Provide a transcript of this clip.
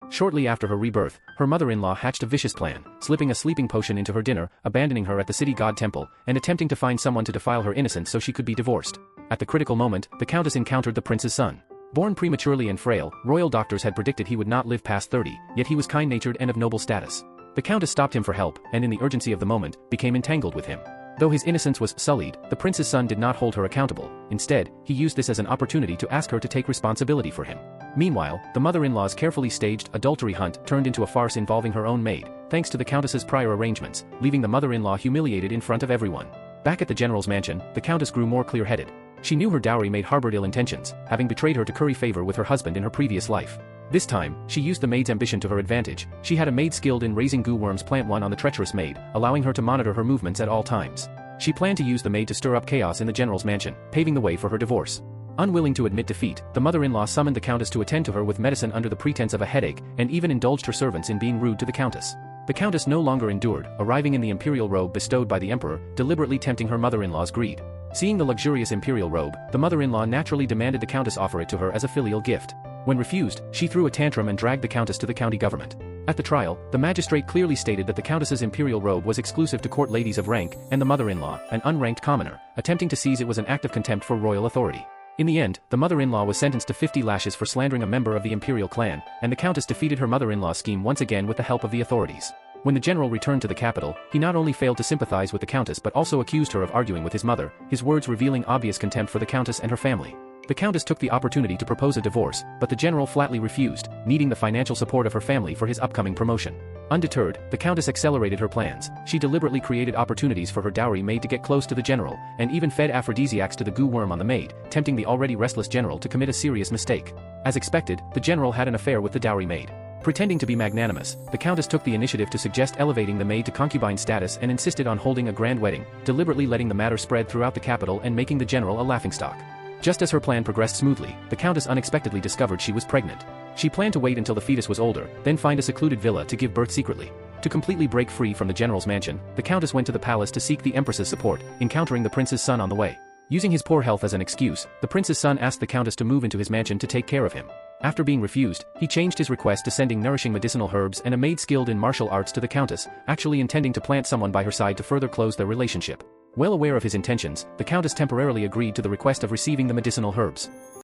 Shortly after her rebirth, her mother-in-law hatched a vicious plan, slipping a sleeping potion into her dinner, abandoning her at the city god temple, and attempting to find someone to defile her innocence so she could be divorced. At the critical moment, the Countess encountered the prince's son. Born prematurely and frail, royal doctors had predicted he would not live past 30, yet he was kind-natured and of noble status. The Countess stopped him for help, and in the urgency of the moment, became entangled with him. Though his innocence was sullied, the prince's son did not hold her accountable. Instead, he used this as an opportunity to ask her to take responsibility for him. Meanwhile, the mother-in-law's carefully staged adultery hunt turned into a farce involving her own maid, thanks to the Countess's prior arrangements, leaving the mother-in-law humiliated in front of everyone. Back at the general's mansion, the Countess grew more clear-headed. She knew her dowry maid harbored ill intentions, having betrayed her to curry favor with her husband in her previous life. This time, she used the maid's ambition to her advantage. She had a maid skilled in raising goo worms plant one on the treacherous maid, allowing her to monitor her movements at all times. She planned to use the maid to stir up chaos in the general's mansion, paving the way for her divorce. Unwilling to admit defeat, the mother-in-law summoned the Countess to attend to her with medicine under the pretense of a headache, and even indulged her servants in being rude to the Countess. The Countess no longer endured, arriving in the imperial robe bestowed by the emperor, deliberately tempting her mother-in-law's greed. Seeing the luxurious imperial robe, the mother-in-law naturally demanded the Countess offer it to her as a filial gift. When refused, she threw a tantrum and dragged the Countess to the county government. At the trial, the magistrate clearly stated that the Countess's imperial robe was exclusive to court ladies of rank, and the mother-in-law, an unranked commoner, attempting to seize it was an act of contempt for royal authority. In the end, the mother-in-law was sentenced to 50 lashes for slandering a member of the imperial clan, and the Countess defeated her mother-in-law's scheme once again with the help of the authorities. When the general returned to the capital, he not only failed to sympathize with the Countess but also accused her of arguing with his mother, his words revealing obvious contempt for the Countess and her family. The Countess took the opportunity to propose a divorce, but the general flatly refused, needing the financial support of her family for his upcoming promotion. Undeterred, the Countess accelerated her plans. She deliberately created opportunities for her dowry maid to get close to the general, and even fed aphrodisiacs to the goo worm on the maid, tempting the already restless general to commit a serious mistake. As expected, the general had an affair with the dowry maid. Pretending to be magnanimous, the Countess took the initiative to suggest elevating the maid to concubine status and insisted on holding a grand wedding, deliberately letting the matter spread throughout the capital and making the general a laughingstock. Just as her plan progressed smoothly, the Countess unexpectedly discovered she was pregnant. She planned to wait until the fetus was older, then find a secluded villa to give birth secretly. To completely break free from the general's mansion, the Countess went to the palace to seek the Empress's support, encountering the prince's son on the way. Using his poor health as an excuse, the prince's son asked the Countess to move into his mansion to take care of him. After being refused, he changed his request to sending nourishing medicinal herbs and a maid skilled in martial arts to the Countess, actually intending to plant someone by her side to further close their relationship. Well aware of his intentions, the Countess temporarily agreed to the request of receiving the medicinal herbs.